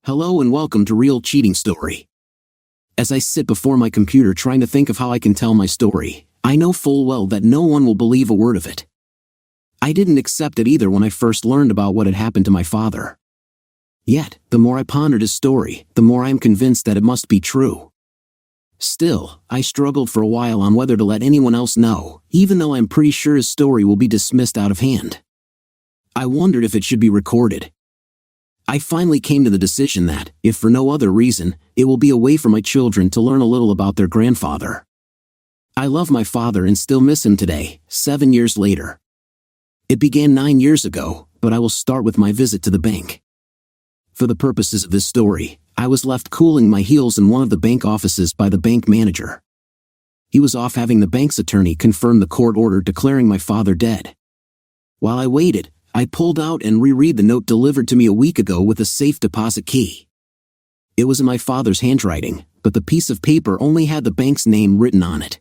Hello and welcome to Real Cheating Story. As I sit before my computer trying to think of how I can tell my story, I know full well that no one will believe a word of it. I didn't accept it either when I first learned about what had happened to my father. Yet, the more I pondered his story, the more I am convinced that it must be true. Still, I struggled for a while on whether to let anyone else know, even though I'm pretty sure his story will be dismissed out of hand. I wondered if it should be recorded. I finally came to the decision that, if for no other reason, it will be a way for my children to learn a little about their grandfather. I love my father and still miss him today, 7 years later. It began 9 years ago, but I will start with my visit to the bank. For the purposes of this story, I was left cooling my heels in one of the bank offices by the bank manager. He was off having the bank's attorney confirm the court order declaring my father dead. While I waited, I pulled out and reread the note delivered to me a week ago with a safe deposit key. It was in my father's handwriting, but the piece of paper only had the bank's name written on it.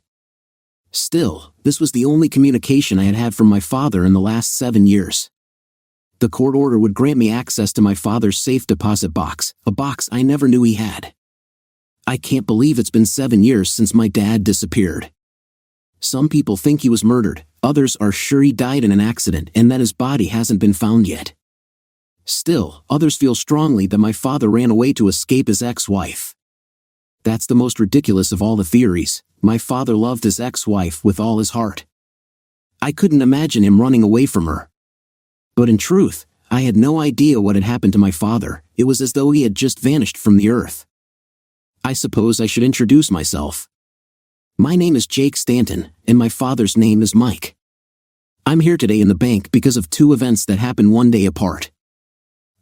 Still, this was the only communication I had had from my father in the last 7 years. The court order would grant me access to my father's safe deposit box, a box I never knew he had. I can't believe it's been 7 years since my dad disappeared. Some people think he was murdered, others are sure he died in an accident and that his body hasn't been found yet. Still, others feel strongly that my father ran away to escape his ex-wife. That's the most ridiculous of all the theories. My father loved his ex-wife with all his heart. I couldn't imagine him running away from her. But in truth, I had no idea what had happened to my father. It was as though he had just vanished from the earth. I suppose I should introduce myself. My name is Jake Stanton, and my father's name is Mike. I'm here today in the bank because of two events that happened one day apart.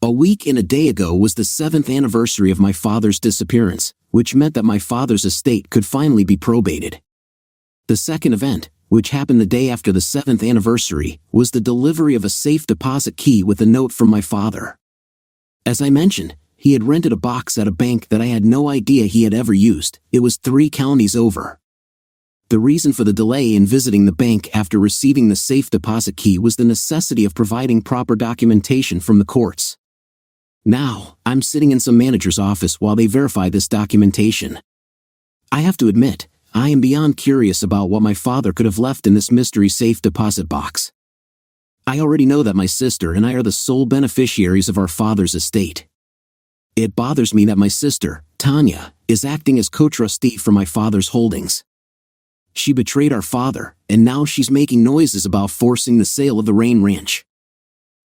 A week and a day ago was the 7th anniversary of my father's disappearance, which meant that my father's estate could finally be probated. The second event, which happened the day after the 7th anniversary, was the delivery of a safe deposit key with a note from my father. As I mentioned, he had rented a box at a bank that I had no idea he had ever used. It was 3 counties over. The reason for the delay in visiting the bank after receiving the safe deposit key was the necessity of providing proper documentation from the courts. Now, I'm sitting in some manager's office while they verify this documentation. I have to admit, I am beyond curious about what my father could have left in this mystery safe deposit box. I already know that my sister and I are the sole beneficiaries of our father's estate. It bothers me that my sister, Tanya, is acting as co-trustee for my father's holdings. She betrayed our father, and now she's making noises about forcing the sale of the Rain Ranch.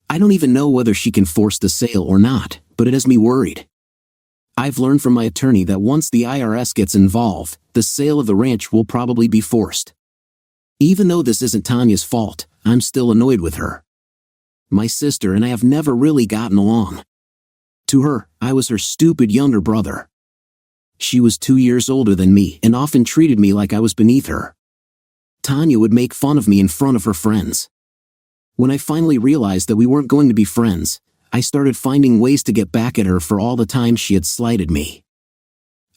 I don't even know whether she can force the sale or not, but it has me worried. I've learned from my attorney that once the IRS gets involved, the sale of the ranch will probably be forced. Even though this isn't Tanya's fault, I'm still annoyed with her. My sister and I have never really gotten along. To her, I was her stupid younger brother. She was 2 years older than me and often treated me like I was beneath her. Tanya would make fun of me in front of her friends. When I finally realized that we weren't going to be friends, I started finding ways to get back at her for all the times she had slighted me.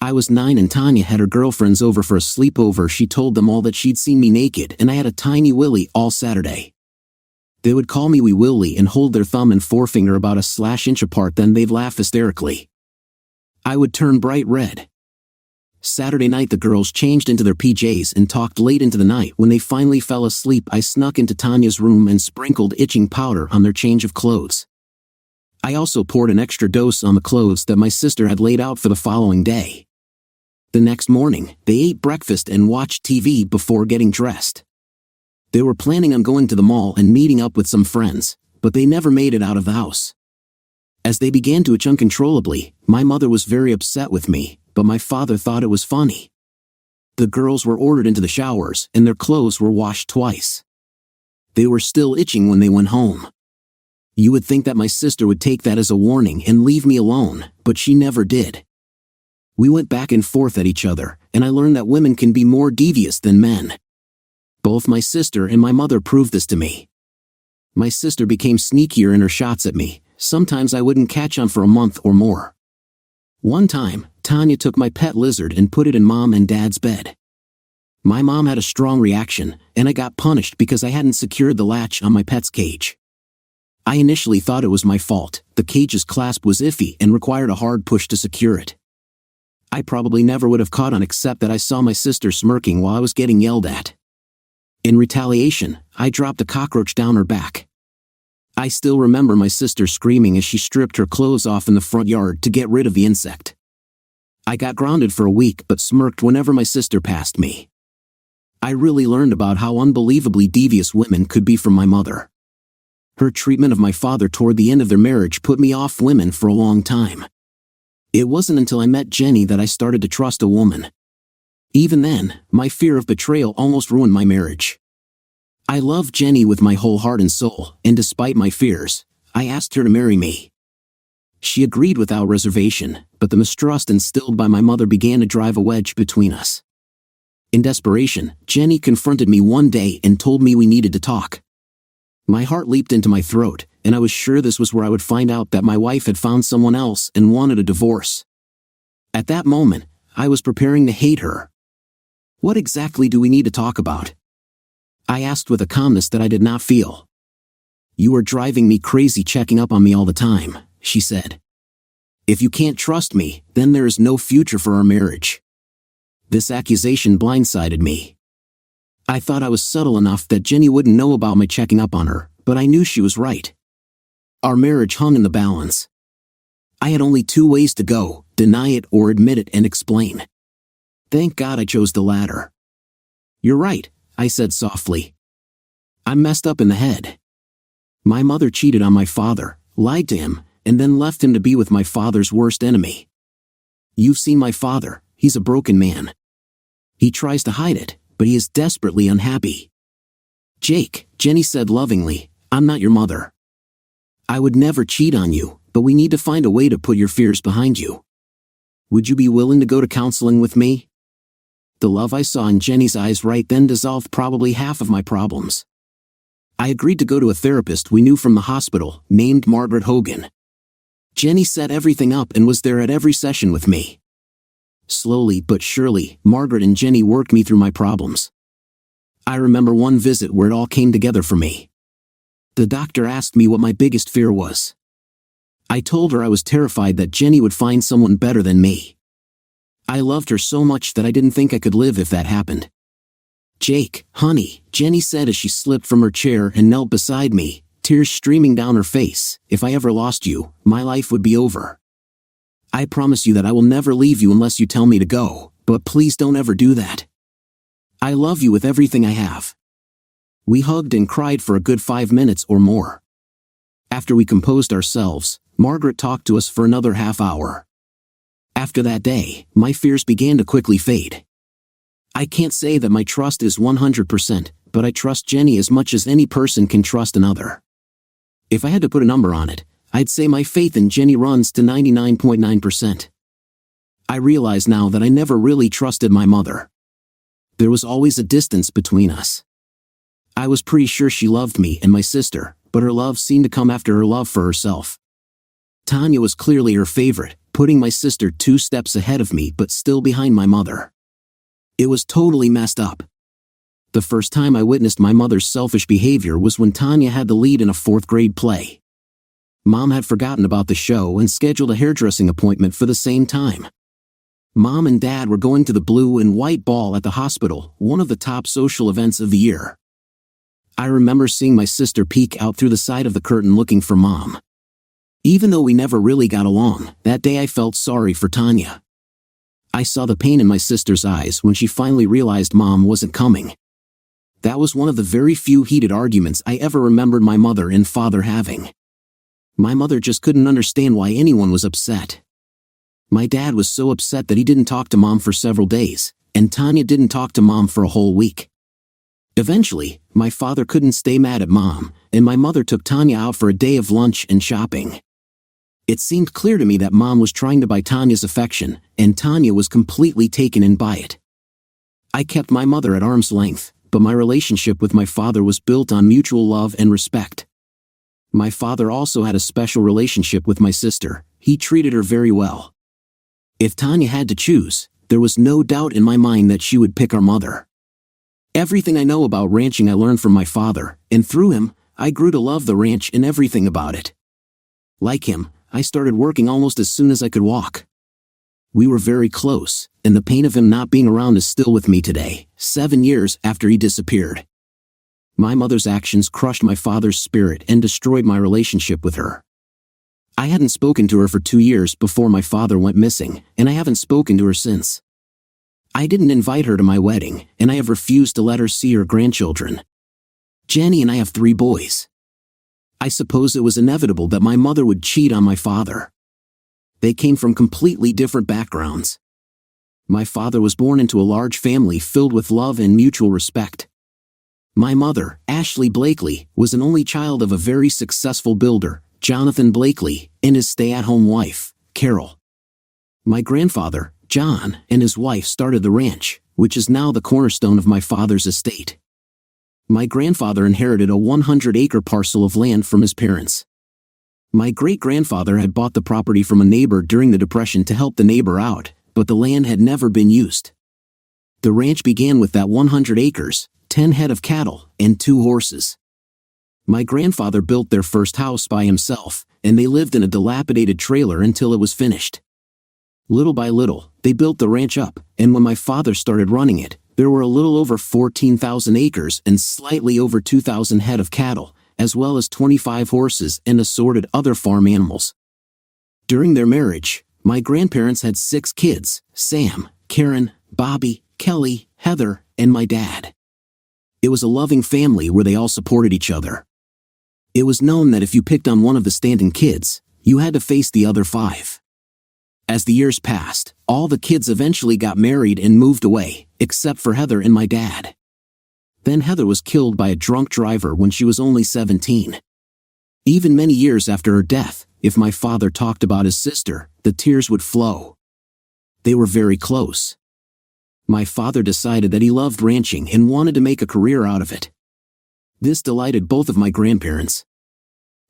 I was 9 and Tanya had her girlfriends over for a sleepover. She told them all that she'd seen me naked and I had a tiny willy all Saturday. They would call me Wee Willie and hold their thumb and forefinger about a /inch apart, then they'd laugh hysterically. I would turn bright red. Saturday night the girls changed into their PJs and talked late into the night. When they finally fell asleep, I snuck into Tanya's room and sprinkled itching powder on their change of clothes. I also poured an extra dose on the clothes that my sister had laid out for the following day. The next morning, they ate breakfast and watched TV before getting dressed. They were planning on going to the mall and meeting up with some friends, but they never made it out of the house. As they began to itch uncontrollably, my mother was very upset with me, but my father thought it was funny. The girls were ordered into the showers and their clothes were washed twice. They were still itching when they went home. You would think that my sister would take that as a warning and leave me alone, but she never did. We went back and forth at each other, and I learned that women can be more devious than men. Both my sister and my mother proved this to me. My sister became sneakier in her shots at me. Sometimes I wouldn't catch on for a month or more. One time, Tanya took my pet lizard and put it in Mom and Dad's bed. My mom had a strong reaction, and I got punished because I hadn't secured the latch on my pet's cage. I initially thought it was my fault, The cage's clasp was iffy and required a hard push to secure it. I probably never would have caught on except that I saw my sister smirking while I was getting yelled at. In retaliation, I dropped a cockroach down her back. I still remember my sister screaming as she stripped her clothes off in the front yard to get rid of the insect. I got grounded for a week but smirked whenever my sister passed me. I really learned about how unbelievably devious women could be from my mother. Her treatment of my father toward the end of their marriage put me off women for a long time. It wasn't until I met Jenny that I started to trust a woman. Even then, my fear of betrayal almost ruined my marriage. I loved Jenny with my whole heart and soul, and despite my fears, I asked her to marry me. She agreed without reservation, but the mistrust instilled by my mother began to drive a wedge between us. In desperation, Jenny confronted me one day and told me we needed to talk. My heart leaped into my throat, and I was sure this was where I would find out that my wife had found someone else and wanted a divorce. At that moment, I was preparing to hate her. "What exactly do we need to talk about?" I asked with a calmness that I did not feel. "You are driving me crazy checking up on me all the time," she said. "If you can't trust me, then there is no future for our marriage." This accusation blindsided me. I thought I was subtle enough that Jenny wouldn't know about my checking up on her, but I knew she was right. Our marriage hung in the balance. I had only two ways to go: deny it or admit it and explain. Thank God I chose the latter. "You're right," I said softly. "I'm messed up in the head. My mother cheated on my father, lied to him, and then left him to be with my father's worst enemy. You've seen my father, he's a broken man. He tries to hide it, but he is desperately unhappy. Jake," Jenny said lovingly, "I'm not your mother. I would never cheat on you, but we need to find a way to put your fears behind you. Would you be willing to go to counseling with me?" The love I saw in Jenny's eyes right then dissolved probably half of my problems. I agreed to go to a therapist we knew from the hospital, named Margaret Hogan. Jenny set everything up and was there at every session with me. Slowly but surely, Margaret and Jenny worked me through my problems. I remember one visit where it all came together for me. The doctor asked me what my biggest fear was. I told her I was terrified that Jenny would find someone better than me. I loved her so much that I didn't think I could live if that happened. "Jake, honey," Jenny said as she slipped from her chair and knelt beside me, tears streaming down her face, "if I ever lost you, my life would be over. I promise you that I will never leave you unless you tell me to go, but please don't ever do that. I love you with everything I have." We hugged and cried for a good 5 minutes or more. After we composed ourselves, Margaret talked to us for another half hour. After that day, my fears began to quickly fade. I can't say that my trust is 100%, but I trust Jenny as much as any person can trust another. If I had to put a number on it, I'd say my faith in Jenny runs to 99.9%. I realize now that I never really trusted my mother. There was always a distance between us. I was pretty sure she loved me and my sister, but her love seemed to come after her love for herself. Tanya was clearly her favorite, putting my sister 2 steps ahead of me but still behind my mother. It was totally messed up. The first time I witnessed my mother's selfish behavior was when Tanya had the lead in a 4th grade play. Mom had forgotten about the show and scheduled a hairdressing appointment for the same time. Mom and Dad were going to the Blue and White Ball at the hospital, one of the top social events of the year. I remember seeing my sister peek out through the side of the curtain looking for Mom. Even though we never really got along, that day I felt sorry for Tanya. I saw the pain in my sister's eyes when she finally realized Mom wasn't coming. That was one of the very few heated arguments I ever remembered my mother and father having. My mother just couldn't understand why anyone was upset. My dad was so upset that he didn't talk to Mom for several days, and Tanya didn't talk to Mom for a whole week. Eventually, my father couldn't stay mad at Mom, and my mother took Tanya out for a day of lunch and shopping. It seemed clear to me that Mom was trying to buy Tanya's affection, and Tanya was completely taken in by it. I kept my mother at arm's length, but my relationship with my father was built on mutual love and respect. My father also had a special relationship with my sister. He treated her very well. If Tanya had to choose, there was no doubt in my mind that she would pick our mother. Everything I know about ranching I learned from my father, and through him, I grew to love the ranch and everything about it. Like him, I started working almost as soon as I could walk. We were very close, and the pain of him not being around is still with me today, 7 years after he disappeared. My mother's actions crushed my father's spirit and destroyed my relationship with her. I hadn't spoken to her for 2 years before my father went missing, and I haven't spoken to her since. I didn't invite her to my wedding, and I have refused to let her see her grandchildren. Jenny and I have 3 boys. I suppose it was inevitable that my mother would cheat on my father. They came from completely different backgrounds. My father was born into a large family filled with love and mutual respect. My mother, Ashley Blakely, was an only child of a very successful builder, Jonathan Blakely, and his stay-at-home wife, Carol. My grandfather, John, and his wife started the ranch, which is now the cornerstone of my father's estate. My grandfather inherited a 100-acre parcel of land from his parents. My great-grandfather had bought the property from a neighbor during the Depression to help the neighbor out, but the land had never been used. The ranch began with that 100 acres, 10 head of cattle, and 2 horses. My grandfather built their first house by himself, and they lived in a dilapidated trailer until it was finished. Little by little, they built the ranch up, and when my father started running it, there were a little over 14,000 acres and slightly over 2,000 head of cattle, as well as 25 horses and assorted other farm animals. During their marriage, my grandparents had 6 kids: Sam, Karen, Bobby, Kelly, Heather, and my dad. It was a loving family where they all supported each other. It was known that if you picked on one of the Stanton kids, you had to face the other 5. As the years passed, all the kids eventually got married and moved away, except for Heather and my dad. Then Heather was killed by a drunk driver when she was only 17. Even many years after her death, if my father talked about his sister, the tears would flow. They were very close. My father decided that he loved ranching and wanted to make a career out of it. This delighted both of my grandparents.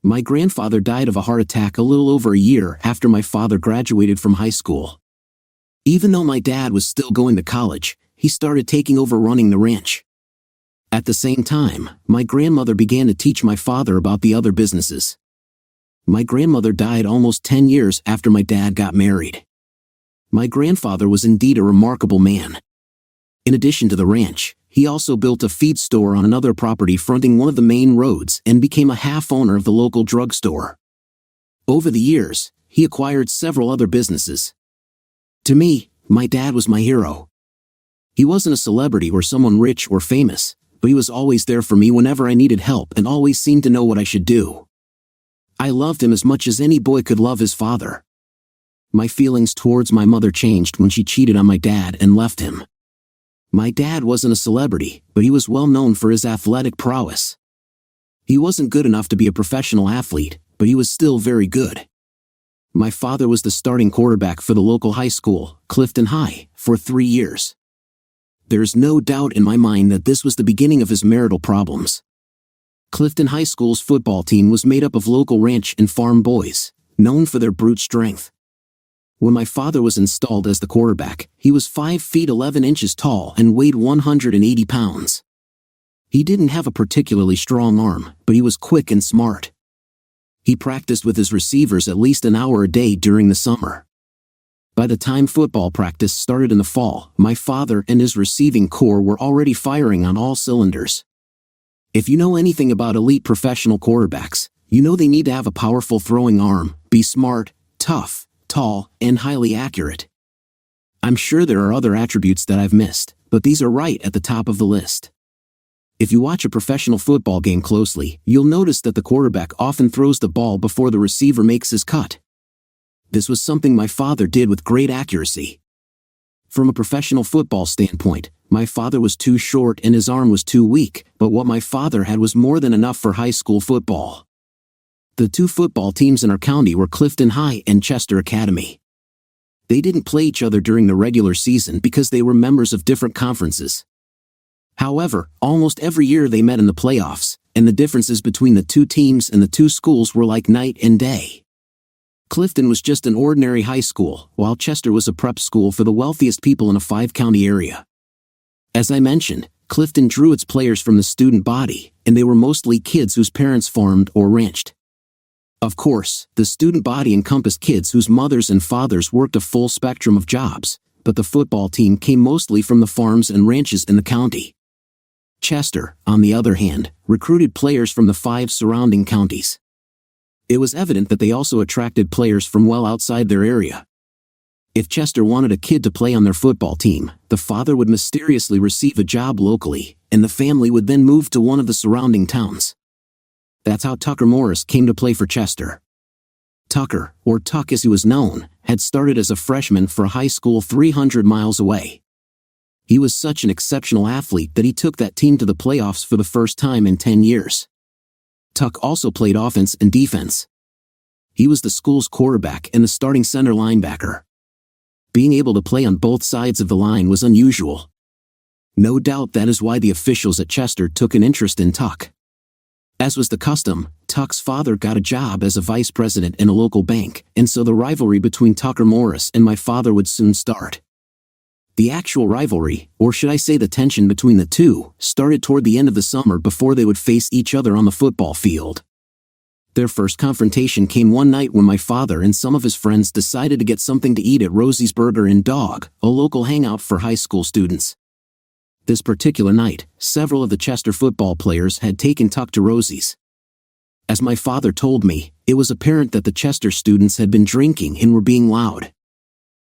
My grandfather died of a heart attack a little over a year after my father graduated from high school. Even though my dad was still going to college, he started taking over running the ranch. At the same time, my grandmother began to teach my father about the other businesses. My grandmother died almost 10 years after my dad got married. My grandfather was indeed a remarkable man. In addition to the ranch, he also built a feed store on another property fronting one of the main roads and became a half-owner of the local drugstore. Over the years, he acquired several other businesses. To me, my dad was my hero. He wasn't a celebrity or someone rich or famous, but he was always there for me whenever I needed help and always seemed to know what I should do. I loved him as much as any boy could love his father. My feelings towards my mother changed when she cheated on my dad and left him. My dad wasn't a celebrity, but he was well known for his athletic prowess. He wasn't good enough to be a professional athlete, but he was still very good. My father was the starting quarterback for the local high school, Clifton High, for 3 years. There's no doubt in my mind that this was the beginning of his marital problems. Clifton High School's football team was made up of local ranch and farm boys, known for their brute strength. When my father was installed as the quarterback, he was 5 feet 11 inches tall and weighed 180 pounds. He didn't have a particularly strong arm, but he was quick and smart. He practiced with his receivers at least an hour a day during the summer. By the time football practice started in the fall, my father and his receiving corps were already firing on all cylinders. If you know anything about elite professional quarterbacks, you know they need to have a powerful throwing arm, be smart, tough, tall, and highly accurate. I'm sure there are other attributes that I've missed, but these are right at the top of the list. If you watch a professional football game closely, you'll notice that the quarterback often throws the ball before the receiver makes his cut. This was something my father did with great accuracy. From a professional football standpoint, my father was too short and his arm was too weak, but what my father had was more than enough for high school football. The 2 football teams in our county were Clifton High and Chester Academy. They didn't play each other during the regular season because they were members of different conferences. However, almost every year they met in the playoffs, and the differences between the 2 teams and the 2 schools were like night and day. Clifton was just an ordinary high school, while Chester was a prep school for the wealthiest people in a 5-county area. As I mentioned, Clifton drew its players from the student body, and they were mostly kids whose parents farmed or ranched. Of course, the student body encompassed kids whose mothers and fathers worked a full spectrum of jobs, but the football team came mostly from the farms and ranches in the county. Chester, on the other hand, recruited players from the 5 surrounding counties. It was evident that they also attracted players from well outside their area. If Chester wanted a kid to play on their football team, the father would mysteriously receive a job locally, and the family would then move to one of the surrounding towns. That's how Tucker Morris came to play for Chester. Tucker, or Tuck as he was known, had started as a freshman for a high school 300 miles away. He was such an exceptional athlete that he took that team to the playoffs for the first time in 10 years. Tuck also played offense and defense. He was the school's quarterback and the starting center linebacker. Being able to play on both sides of the line was unusual. No doubt that is why the officials at Chester took an interest in Tuck. As was the custom, Tuck's father got a job as a vice president in a local bank, and so the rivalry between Tucker Morris and my father would soon start. The actual rivalry, or should I say the tension between the two, started toward the end of the summer before they would face each other on the football field. Their first confrontation came one night when my father and some of his friends decided to get something to eat at Rosie's Burger and Dog, a local hangout for high school students. This particular night, several of the Chester football players had taken Tuck to Rosie's. As my father told me, it was apparent that the Chester students had been drinking and were being loud.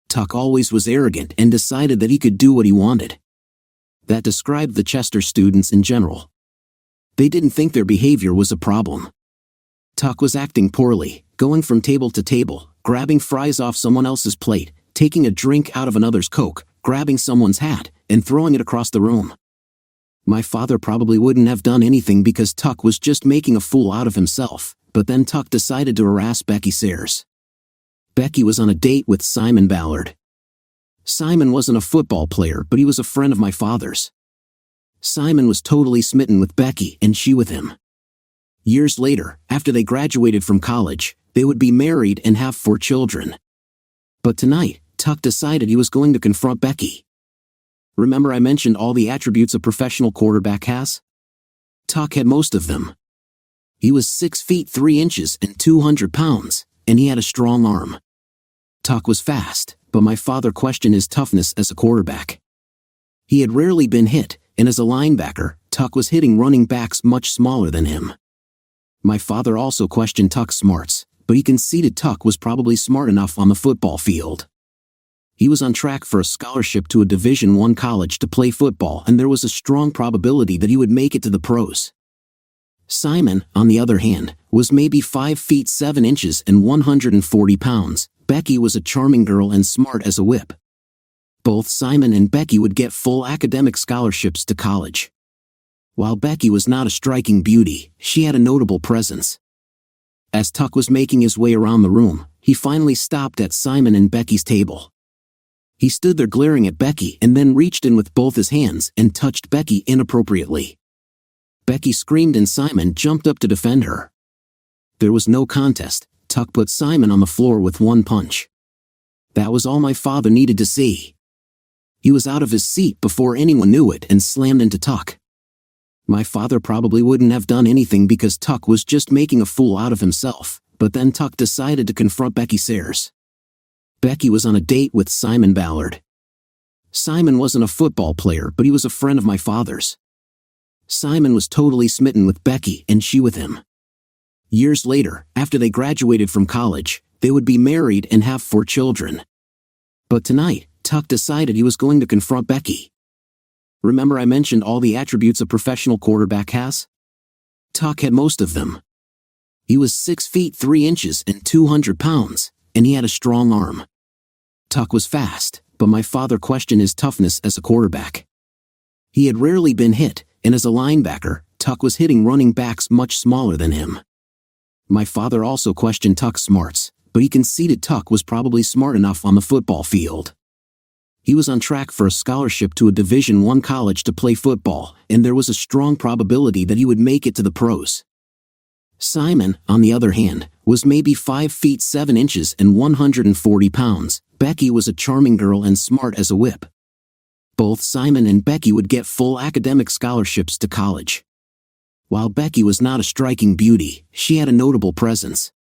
Tuck always was arrogant and decided that he could do what he wanted. That described the Chester students in general. They didn't think their behavior was a problem. Tuck was acting poorly, going from table to table, grabbing fries off someone else's plate, taking a drink out of another's Coke, grabbing someone's hat, and throwing it across the room. My father probably wouldn't have done anything because Tuck was just making a fool out of himself, but then Tuck decided to harass Becky Sayers. Becky was on a date with Simon Ballard. Simon wasn't a football player, but he was a friend of my father's. Simon was totally smitten with Becky and she with him. Years later, after they graduated from college, they would be married and have 4 children. But tonight, Tuck decided he was going to confront Becky. Remember I mentioned all the attributes a professional quarterback has? Tuck had most of them. He was 6 feet 3 inches and 200 pounds, and he had a strong arm. Tuck was fast, but my father questioned his toughness as a quarterback. He had rarely been hit, and as a linebacker, Tuck was hitting running backs much smaller than him. My father also questioned Tuck's smarts, but he conceded Tuck was probably smart enough on the football field. He was on track for a scholarship to a Division I college to play football, and there was a strong probability that he would make it to the pros. Simon, on the other hand, was maybe 5 feet 7 inches and 140 pounds. Becky was a charming girl and smart as a whip. Both Simon and Becky would get full academic scholarships to college. While Becky was not a striking beauty, she had a notable presence. As Tuck was making his way around the room, he finally stopped at Simon and Becky's table. He stood there glaring at Becky and then reached in with both his hands and touched Becky inappropriately. Becky screamed and Simon jumped up to defend her. There was no contest. Tuck put Simon on the floor with one punch. That was all my father needed to see. He was out of his seat before anyone knew it and slammed into Tuck. My father probably wouldn't have done anything because Tuck was just making a fool out of himself, but then Tuck decided to confront Becky Sayers. Becky was on a date with Simon Ballard. Simon wasn't a football player, but he was a friend of my father's. Simon was totally smitten with Becky and she with him. Years later, after they graduated from college, they would be married and have 4 children. But tonight, Tuck decided he was going to confront Becky. Remember I mentioned all the attributes a professional quarterback has? Tuck had most of them. He was 6 feet 3 inches and 200 pounds, and he had a strong arm. Tuck was fast, but my father questioned his toughness as a quarterback. He had rarely been hit, and as a linebacker, Tuck was hitting running backs much smaller than him. My father also questioned Tuck's smarts, but he conceded Tuck was probably smart enough on the football field. He was on track for a scholarship to a Division I college to play football, and there was a strong probability that he would make it to the pros. Simon, on the other hand, was maybe 5 feet 7 inches and 140 pounds. Becky was a charming girl and smart as a whip. Both Simon and Becky would get full academic scholarships to college. While Becky was not a striking beauty, she had a notable presence.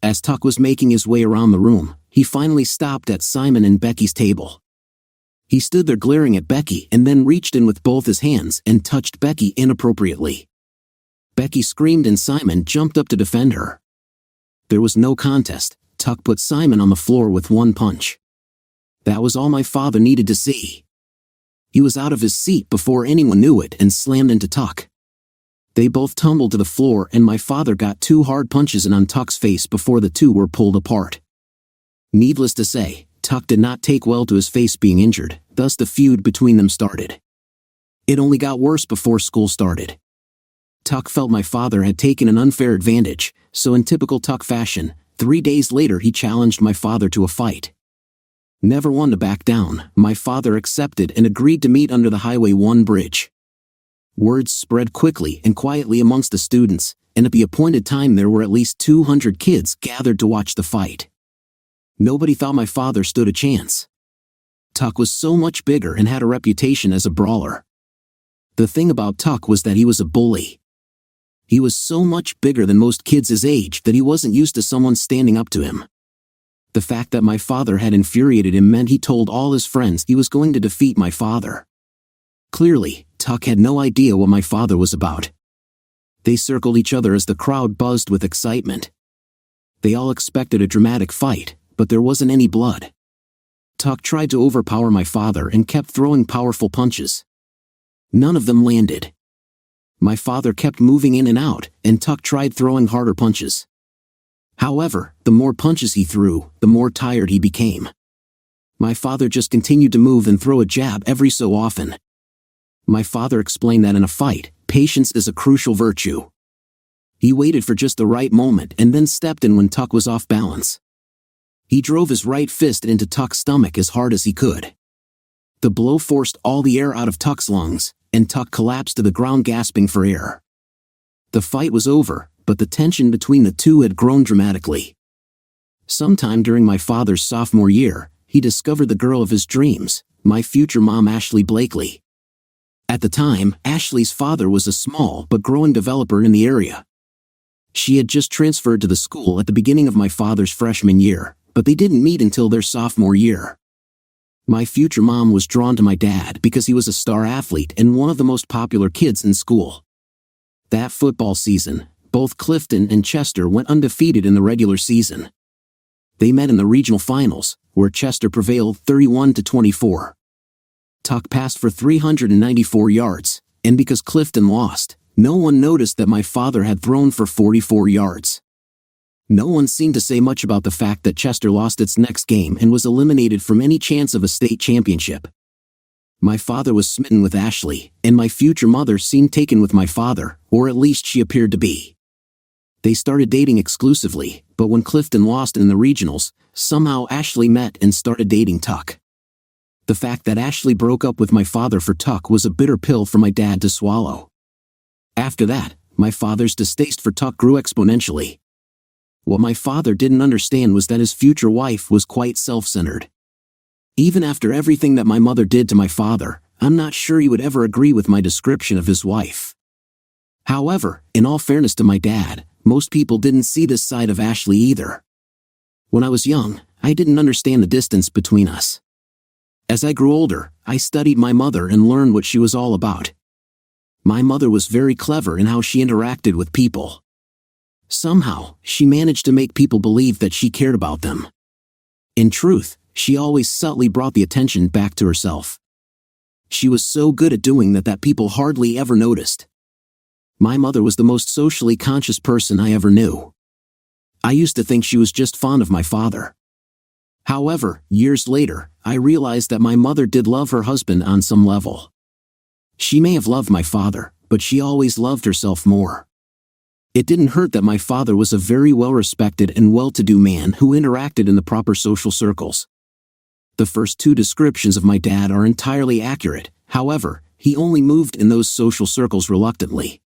As Tuck was making his way around the room, he finally stopped at Simon and Becky's table. He stood there glaring at Becky and then reached in with both his hands and touched Becky inappropriately. Becky screamed and Simon jumped up to defend her. There was no contest. Tuck put Simon on the floor with one punch. That was all my father needed to see. He was out of his seat before anyone knew it and slammed into Tuck. They both tumbled to the floor and my father got 2 hard punches in on Tuck's face before the two were pulled apart. Needless to say, Tuck did not take well to his face being injured, thus the feud between them started. It only got worse before school started. Tuck felt my father had taken an unfair advantage, so in typical Tuck fashion, 3 days later he challenged my father to a fight. Never one to back down, my father accepted and agreed to meet under the Highway 1 bridge. Words spread quickly and quietly amongst the students, and at the appointed time there were at least 200 kids gathered to watch the fight. Nobody thought my father stood a chance. Tuck was so much bigger and had a reputation as a brawler. The thing about Tuck was that he was a bully. He was so much bigger than most kids his age that he wasn't used to someone standing up to him. The fact that my father had infuriated him meant he told all his friends he was going to defeat my father. Clearly, Tuck had no idea what my father was about. They circled each other as the crowd buzzed with excitement. They all expected a dramatic fight, but there wasn't any blood. Tuck tried to overpower my father and kept throwing powerful punches. None of them landed. My father kept moving in and out, and Tuck tried throwing harder punches. However, the more punches he threw, the more tired he became. My father just continued to move and throw a jab every so often. My father explained that in a fight, patience is a crucial virtue. He waited for just the right moment and then stepped in when Tuck was off balance. He drove his right fist into Tuck's stomach as hard as he could. The blow forced all the air out of Tuck's lungs, and Tuck collapsed to the ground gasping for air. The fight was over, but the tension between the two had grown dramatically. Sometime during my father's sophomore year, he discovered the girl of his dreams, my future mom Ashley Blakely. At the time, Ashley's father was a small but growing developer in the area. She had just transferred to the school at the beginning of my father's freshman year, but they didn't meet until their sophomore year. My future mom was drawn to my dad because he was a star athlete and one of the most popular kids in school. That football season, both Clifton and Chester went undefeated in the regular season. They met in the regional finals, where Chester prevailed 31-24. Tuck passed for 394 yards, and because Clifton lost, no one noticed that my father had thrown for 44 yards. No one seemed to say much about the fact that Chester lost its next game and was eliminated from any chance of a state championship. My father was smitten with Ashley, and my future mother seemed taken with my father, or at least she appeared to be. They started dating exclusively, but when Clifton lost in the regionals, somehow Ashley met and started dating Tuck. The fact that Ashley broke up with my father for Tuck was a bitter pill for my dad to swallow. After that, my father's distaste for Tuck grew exponentially. What my father didn't understand was that his future wife was quite self-centered. Even after everything that my mother did to my father, I'm not sure he would ever agree with my description of his wife. However, in all fairness to my dad, most people didn't see this side of Ashley either. When I was young, I didn't understand the distance between us. As I grew older, I studied my mother and learned what she was all about. My mother was very clever in how she interacted with people. Somehow, she managed to make people believe that she cared about them. In truth, she always subtly brought the attention back to herself. She was so good at doing that people hardly ever noticed. My mother was the most socially conscious person I ever knew. I used to think she was just fond of my father. However, years later, I realized that my mother did love her husband on some level. She may have loved my father, but she always loved herself more. It didn't hurt that my father was a very well-respected and well-to-do man who interacted in the proper social circles. The first two descriptions of my dad are entirely accurate, however, he only moved in those social circles reluctantly.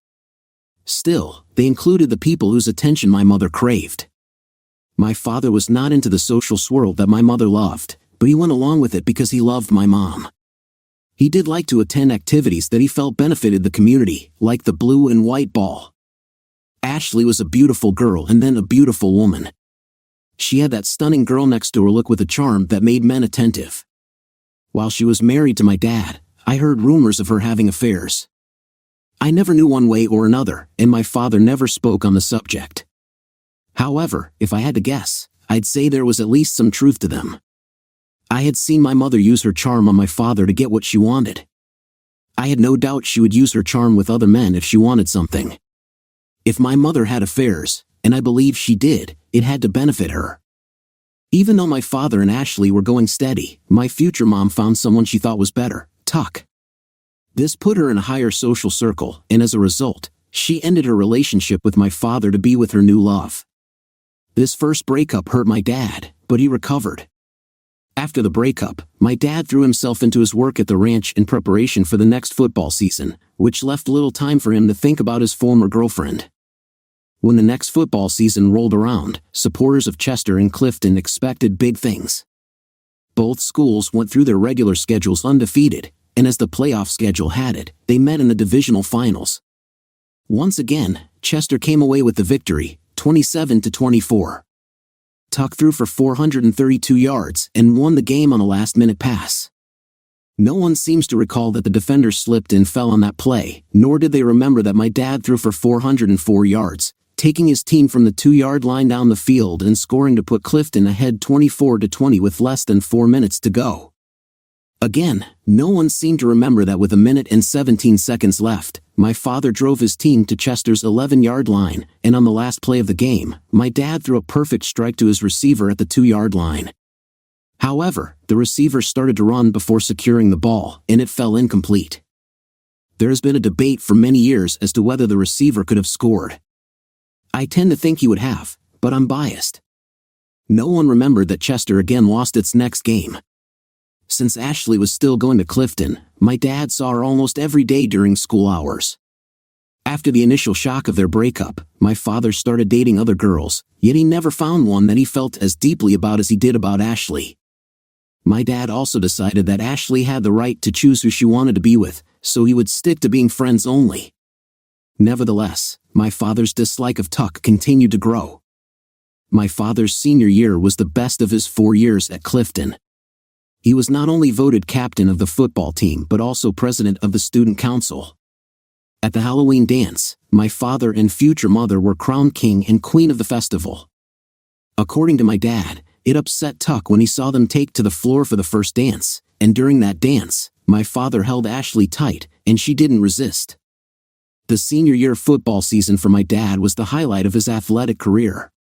Still, they included the people whose attention my mother craved. My father was not into the social swirl that my mother loved, but he went along with it because he loved my mom. He did like to attend activities that he felt benefited the community, like the blue and white ball. Ashley was a beautiful girl and then a beautiful woman. She had that stunning girl next door look with a charm that made men attentive. While she was married to my dad, I heard rumors of her having affairs. I never knew one way or another, and my father never spoke on the subject. However, if I had to guess, I'd say there was at least some truth to them. I had seen my mother use her charm on my father to get what she wanted. I had no doubt she would use her charm with other men if she wanted something. If my mother had affairs, and I believe she did, it had to benefit her. Even though my father and Ashley were going steady, my future mom found someone she thought was better, Tuck. This put her in a higher social circle, and as a result, she ended her relationship with my father to be with her new love. This first breakup hurt my dad, but he recovered. After the breakup, my dad threw himself into his work at the ranch in preparation for the next football season, which left little time for him to think about his former girlfriend. When the next football season rolled around, supporters of Chester and Clifton expected big things. Both schools went through their regular schedules undefeated, and as the playoff schedule had it, they met in the divisional finals. Once again, Chester came away with the victory, 27-24. Tuck threw for 432 yards and won the game on a last-minute pass. No one seems to recall that the defender slipped and fell on that play, nor did they remember that my dad threw for 404 yards, taking his team from the 2-yard line down the field and scoring to put Clifton ahead 24-20 with less than 4 minutes to go. Again, no one seemed to remember that with a minute and 17 seconds left, my father drove his team to Chester's 11-yard line, and on the last play of the game, my dad threw a perfect strike to his receiver at the 2-yard line. However, the receiver started to run before securing the ball, and it fell incomplete. There has been a debate for many years as to whether the receiver could have scored. I tend to think he would have, but I'm biased. No one remembered that Chester again lost its next game. Since Ashley was still going to Clifton, my dad saw her almost every day during school hours. After the initial shock of their breakup, my father started dating other girls, yet he never found one that he felt as deeply about as he did about Ashley. My dad also decided that Ashley had the right to choose who she wanted to be with, so he would stick to being friends only. Nevertheless, my father's dislike of Tuck continued to grow. My father's senior year was the best of his 4 years at Clifton. He was not only voted captain of the football team but also president of the student council. At the Halloween dance, my father and future mother were crowned king and queen of the festival. According to my dad, it upset Tuck when he saw them take to the floor for the first dance, and during that dance, my father held Ashley tight, and she didn't resist. The senior year football season for my dad was the highlight of his athletic career.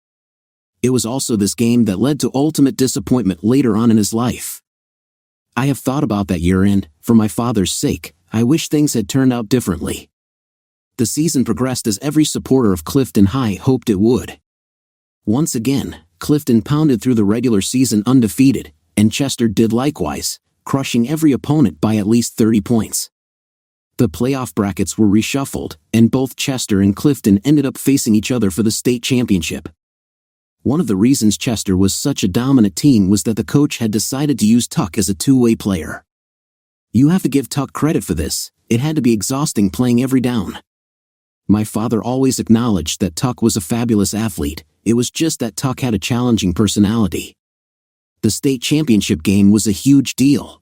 It was also this game that led to ultimate disappointment later on in his life. I have thought about that year and, for my father's sake, I wish things had turned out differently. The season progressed as every supporter of Clifton High hoped it would. Once again, Clifton pounded through the regular season undefeated, and Chester did likewise, crushing every opponent by at least 30 points. The playoff brackets were reshuffled, and both Chester and Clifton ended up facing each other for the state championship. One of the reasons Chester was such a dominant team was that the coach had decided to use Tuck as a two-way player. You have to give Tuck credit for this, it had to be exhausting playing every down. My father always acknowledged that Tuck was a fabulous athlete, it was just that Tuck had a challenging personality. The state championship game was a huge deal.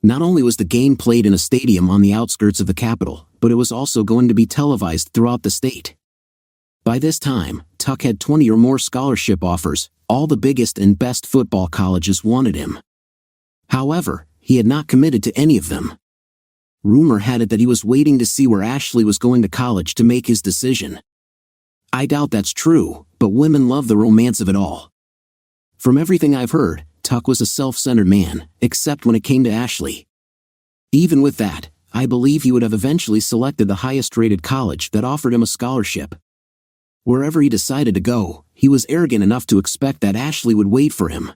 Not only was the game played in a stadium on the outskirts of the capital, but it was also going to be televised throughout the state. By this time, Tuck had 20 or more scholarship offers, all the biggest and best football colleges wanted him. However, he had not committed to any of them. Rumor had it that he was waiting to see where Ashley was going to college to make his decision. I doubt that's true, but women love the romance of it all. From everything I've heard, Tuck was a self-centered man, except when it came to Ashley. Even with that, I believe he would have eventually selected the highest-rated college that offered him a scholarship. Wherever he decided to go, he was arrogant enough to expect that Ashley would wait for him.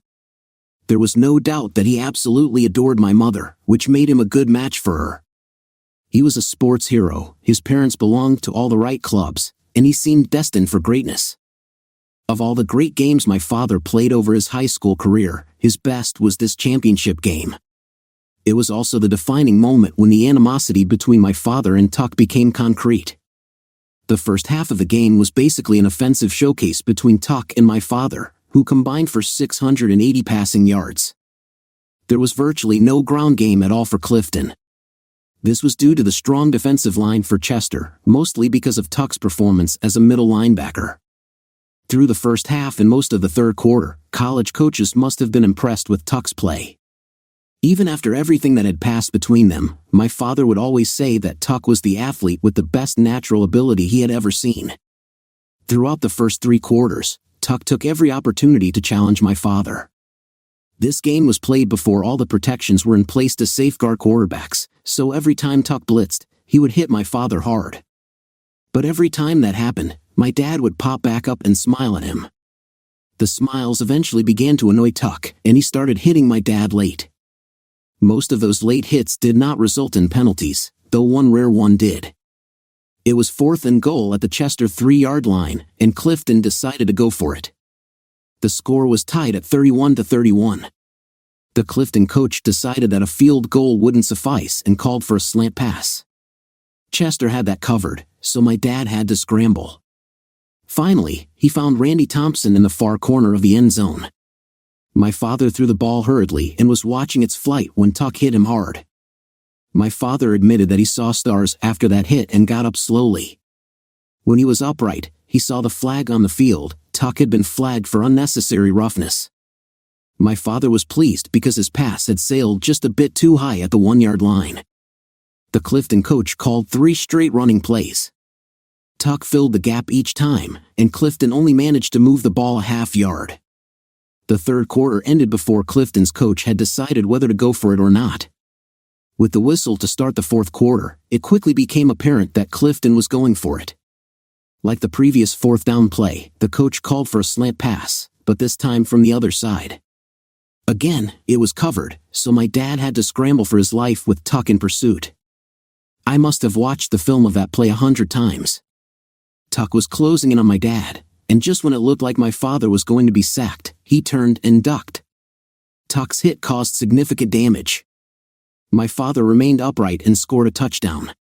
There was no doubt that he absolutely adored my mother, which made him a good match for her. He was a sports hero, his parents belonged to all the right clubs, and he seemed destined for greatness. Of all the great games my father played over his high school career, his best was this championship game. It was also the defining moment when the animosity between my father and Tuck became concrete. The first half of the game was basically an offensive showcase between Tuck and my father, who combined for 680 passing yards. There was virtually no ground game at all for Clifton. This was due to the strong defensive line for Chester, mostly because of Tuck's performance as a middle linebacker. Through the first half and most of the third quarter, college coaches must have been impressed with Tuck's play. Even after everything that had passed between them, my father would always say that Tuck was the athlete with the best natural ability he had ever seen. Throughout the first 3 quarters, Tuck took every opportunity to challenge my father. This game was played before all the protections were in place to safeguard quarterbacks, so every time Tuck blitzed, he would hit my father hard. But every time that happened, my dad would pop back up and smile at him. The smiles eventually began to annoy Tuck, and he started hitting my dad late. Most of those late hits did not result in penalties, though one rare one did. It was 4th and goal at the Chester 3-yard line, and Clifton decided to go for it. The score was tied at 31-31. The Clifton coach decided that a field goal wouldn't suffice and called for a slant pass. Chester had that covered, so my dad had to scramble. Finally, he found Randy Thompson in the far corner of the end zone. My father threw the ball hurriedly and was watching its flight when Tuck hit him hard. My father admitted that he saw stars after that hit and got up slowly. When he was upright, he saw the flag on the field. Tuck had been flagged for unnecessary roughness. My father was pleased because his pass had sailed just a bit too high at the 1-yard line. The Clifton coach called 3 straight running plays. Tuck filled the gap each time, and Clifton only managed to move the ball a half yard. The third quarter ended before Clifton's coach had decided whether to go for it or not. With the whistle to start the fourth quarter, it quickly became apparent that Clifton was going for it. Like the previous 4th down play, the coach called for a slant pass, but this time from the other side. Again, it was covered, so my dad had to scramble for his life with Tuck in pursuit. I must have watched the film of that play 100 times. Tuck was closing in on my dad, and just when it looked like my father was going to be sacked, he turned and ducked. Tuck's hit caused significant damage. My father remained upright and scored a touchdown.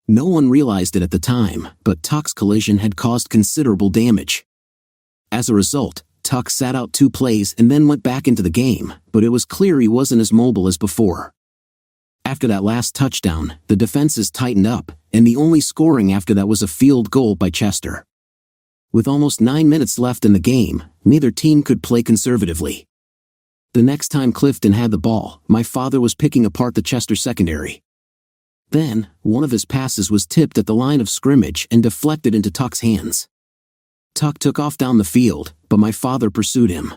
No one realized it at the time, but Tuck's collision had caused considerable damage. As a result, Tuck sat out 2 plays and then went back into the game, but it was clear he wasn't as mobile as before. After that last touchdown, the defenses tightened up, and the only scoring after that was a field goal by Chester. With almost 9 minutes left in the game, neither team could play conservatively. The next time Clifton had the ball, my father was picking apart the Chester secondary. Then, one of his passes was tipped at the line of scrimmage and deflected into Tuck's hands. Tuck took off down the field, but my father pursued him.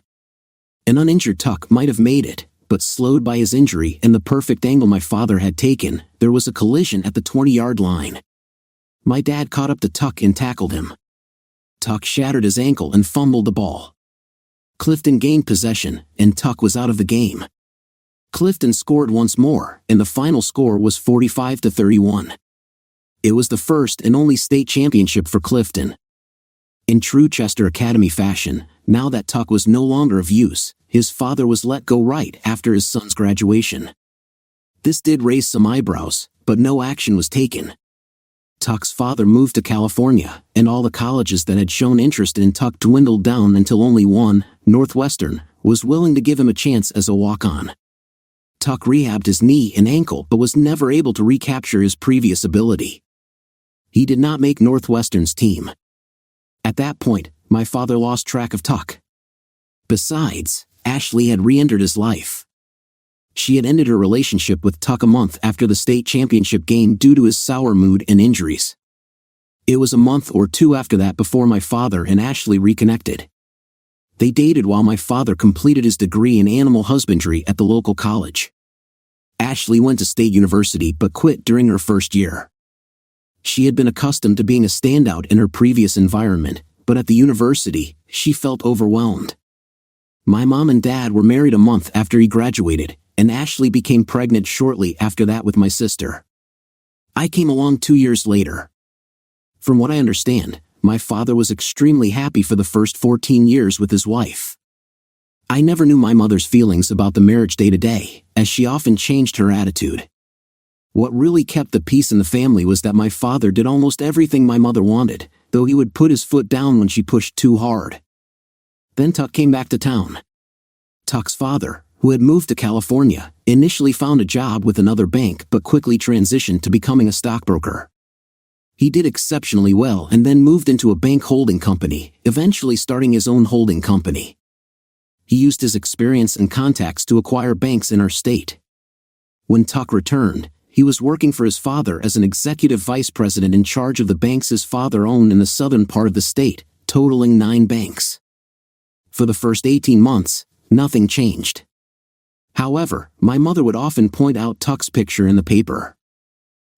An uninjured Tuck might have made it, but slowed by his injury and the perfect angle my father had taken, there was a collision at the 20-yard line. My dad caught up to Tuck and tackled him. Tuck shattered his ankle and fumbled the ball. Clifton gained possession, and Tuck was out of the game. Clifton scored once more, and the final score was 45-31. It was the first and only state championship for Clifton. In true Chester Academy fashion, now that Tuck was no longer of use, his father was let go right after his son's graduation. This did raise some eyebrows, but no action was taken. Tuck's father moved to California, and all the colleges that had shown interest in Tuck dwindled down until only one, Northwestern, was willing to give him a chance as a walk-on. Tuck rehabbed his knee and ankle but was never able to recapture his previous ability. He did not make Northwestern's team. At that point, my father lost track of Tuck. Besides, Ashley had re-entered his life. She had ended her relationship with Tuck a month after the state championship game due to his sour mood and injuries. It was a month or 2 after that before my father and Ashley reconnected. They dated while my father completed his degree in animal husbandry at the local college. Ashley went to State University but quit during her first year. She had been accustomed to being a standout in her previous environment, but at the university, she felt overwhelmed. My mom and dad were married a month after he graduated, and Ashley became pregnant shortly after that with my sister. I came along 2 years later. From what I understand, my father was extremely happy for the first 14 years with his wife. I never knew my mother's feelings about the marriage day to day, as she often changed her attitude. What really kept the peace in the family was that my father did almost everything my mother wanted, though he would put his foot down when she pushed too hard. Then Tuck came back to town. Tuck's father, who had moved to California, initially found a job with another bank but quickly transitioned to becoming a stockbroker. He did exceptionally well and then moved into a bank holding company, eventually starting his own holding company. He used his experience and contacts to acquire banks in our state. When Tuck returned, he was working for his father as an executive vice president in charge of the banks his father owned in the southern part of the state, totaling 9 banks. For the first 18 months, nothing changed. However, my mother would often point out Tuck's picture in the paper.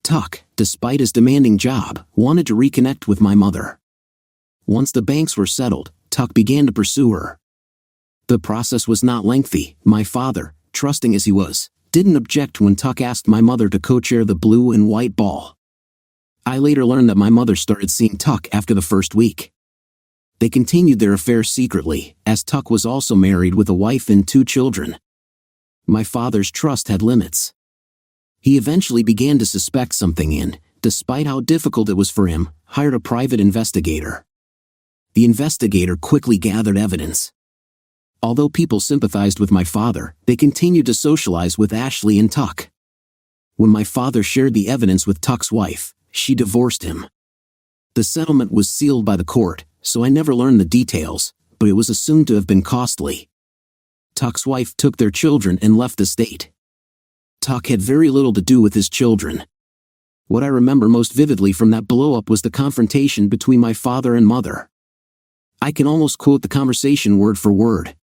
Tuck, despite his demanding job, wanted to reconnect with my mother. Once the banks were settled, Tuck began to pursue her. The process was not lengthy. My father, trusting as he was, didn't object when Tuck asked my mother to co-chair the blue and white ball. I later learned that my mother started seeing Tuck after the first week. They continued their affair secretly, as Tuck was also married with a wife and 2 children. My father's trust had limits. He eventually began to suspect something and, despite how difficult it was for him, hired a private investigator. The investigator quickly gathered evidence. Although people sympathized with my father, they continued to socialize with Ashley and Tuck. When my father shared the evidence with Tuck's wife, she divorced him. The settlement was sealed by the court, so I never learned the details, but it was assumed to have been costly. Tuck's wife took their children and left the state. Tuck had very little to do with his children. What I remember most vividly from that blow-up was the confrontation between my father and mother. I can almost quote the conversation word for word.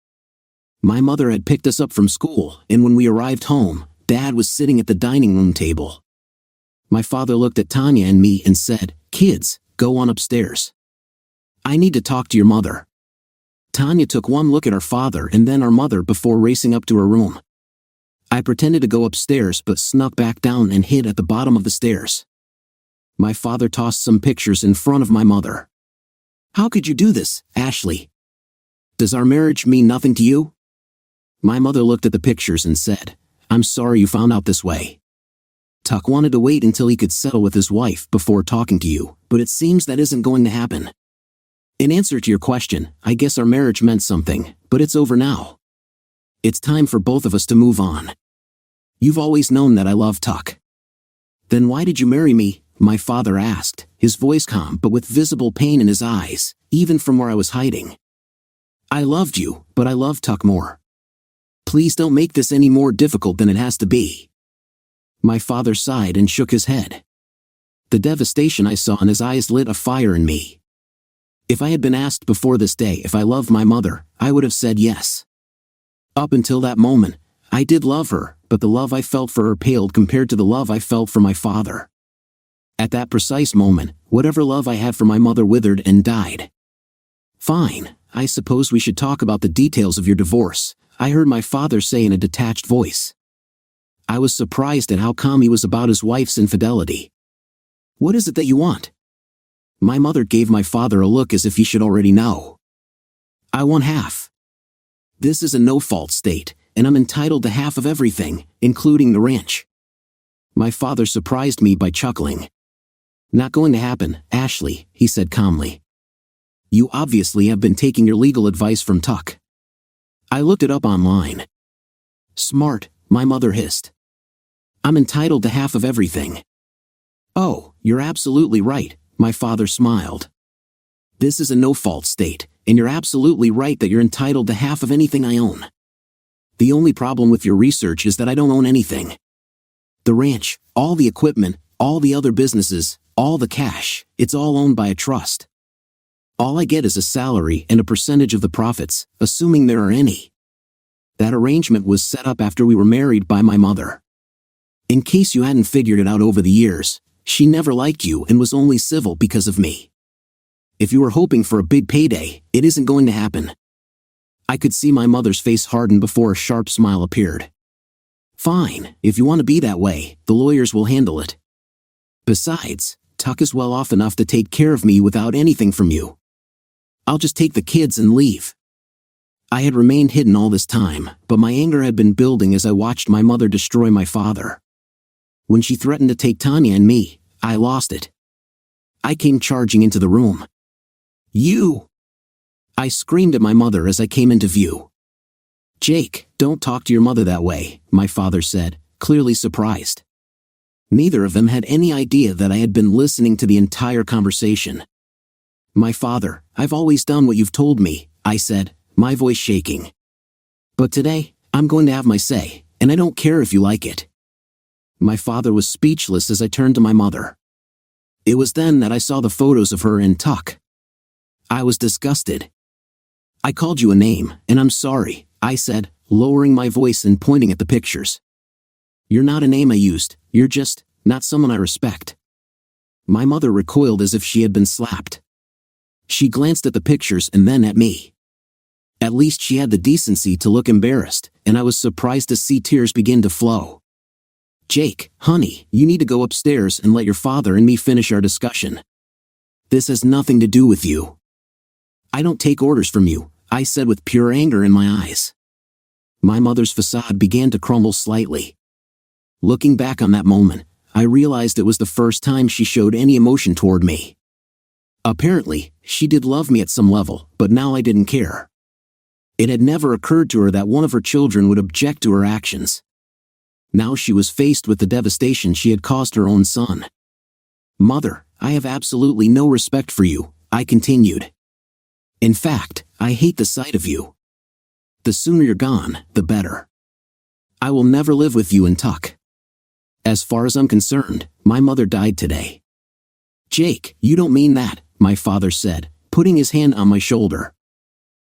My mother had picked us up from school, and when we arrived home, Dad was sitting at the dining room table. My father looked at Tanya and me and said, "Kids, go on upstairs. I need to talk to your mother." Tanya took one look at our father and then our mother before racing up to her room. I pretended to go upstairs but snuck back down and hid at the bottom of the stairs. My father tossed some pictures in front of my mother. "How could you do this, Ashley? Does our marriage mean nothing to you?" My mother looked at the pictures and said, "I'm sorry you found out this way. Tuck wanted to wait until he could settle with his wife before talking to you, but it seems that isn't going to happen. In answer to your question, I guess our marriage meant something, but it's over now. It's time for both of us to move on. You've always known that I love Tuck." "Then why did you marry me?" my father asked, his voice calm but with visible pain in his eyes, even from where I was hiding. "I loved you, but I love Tuck more. Please don't make this any more difficult than it has to be." My father sighed and shook his head. The devastation I saw in his eyes lit a fire in me. If I had been asked before this day if I loved my mother, I would have said yes. Up until that moment, I did love her, but the love I felt for her paled compared to the love I felt for my father. At that precise moment, whatever love I had for my mother withered and died. "Fine, I suppose we should talk about the details of your divorce," I heard my father say in a detached voice. I was surprised at how calm he was about his wife's infidelity. "What is it that you want?" My mother gave my father a look as if he should already know. "I want half. This is a no-fault state, and I'm entitled to half of everything, including the ranch." My father surprised me by chuckling. "Not going to happen, Ashley," he said calmly. "You obviously have been taking your legal advice from Tuck." I looked it up online. "Smart," my mother hissed. "I'm entitled to half of everything." "Oh, you're absolutely right," my father smiled. "This is a no-fault state, and you're absolutely right that you're entitled to half of anything I own. The only problem with your research is that I don't own anything. The ranch, all the equipment, all the other businesses, all the cash, it's all owned by a trust. All I get is a salary and a percentage of the profits, assuming there are any. That arrangement was set up after we were married by my mother. In case you hadn't figured it out over the years, she never liked you and was only civil because of me. If you were hoping for a big payday, it isn't going to happen." I could see my mother's face harden before a sharp smile appeared. "Fine, if you want to be that way, the lawyers will handle it. Besides, Tuck is well off enough to take care of me without anything from you. I'll just take the kids and leave." I had remained hidden all this time, but my anger had been building as I watched my mother destroy my father. When she threatened to take Tanya and me, I lost it. I came charging into the room. "You!" I screamed at my mother as I came into view. "Jake, don't talk to your mother that way," my father said, clearly surprised. Neither of them had any idea that I had been listening to the entire conversation. "My father, I've always done what you've told me," I said, my voice shaking. "But today, I'm going to have my say, and I don't care if you like it." My father was speechless as I turned to my mother. It was then that I saw the photos of her and Tuck. I was disgusted. "I called you a name, and I'm sorry," I said, lowering my voice and pointing at the pictures. "You're not a name I used, you're just not someone I respect." My mother recoiled as if she had been slapped. She glanced at the pictures and then at me. At least she had the decency to look embarrassed, and I was surprised to see tears begin to flow. "Jake, honey, you need to go upstairs and let your father and me finish our discussion. This has nothing to do with you." "I don't take orders from you," I said with pure anger in my eyes. My mother's facade began to crumble slightly. Looking back on that moment, I realized it was the first time she showed any emotion toward me. Apparently, she did love me at some level, but now I didn't care. It had never occurred to her that one of her children would object to her actions. Now she was faced with the devastation she had caused her own son. "Mother, I have absolutely no respect for you," I continued. "In fact, I hate the sight of you. The sooner you're gone, the better. I will never live with you and Tuck. As far as I'm concerned, my mother died today." "Jake, you don't mean that," my father said, putting his hand on my shoulder.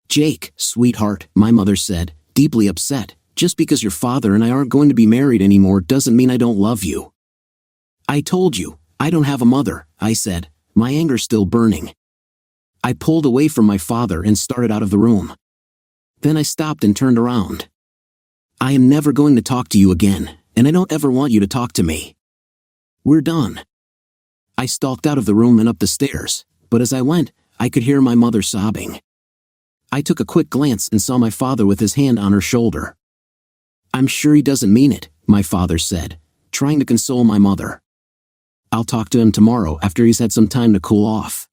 "Jake, sweetheart," my mother said, deeply upset, "just because your father and I aren't going to be married anymore doesn't mean I don't love you." "I told you, I don't have a mother," I said, my anger still burning. I pulled away from my father and started out of the room. Then I stopped and turned around. "I am never going to talk to you again, and I don't ever want you to talk to me. We're done." I stalked out of the room and up the stairs, but as I went, I could hear my mother sobbing. I took a quick glance and saw my father with his hand on her shoulder. "I'm sure he doesn't mean it," my father said, trying to console my mother. "I'll talk to him tomorrow after he's had some time to cool off."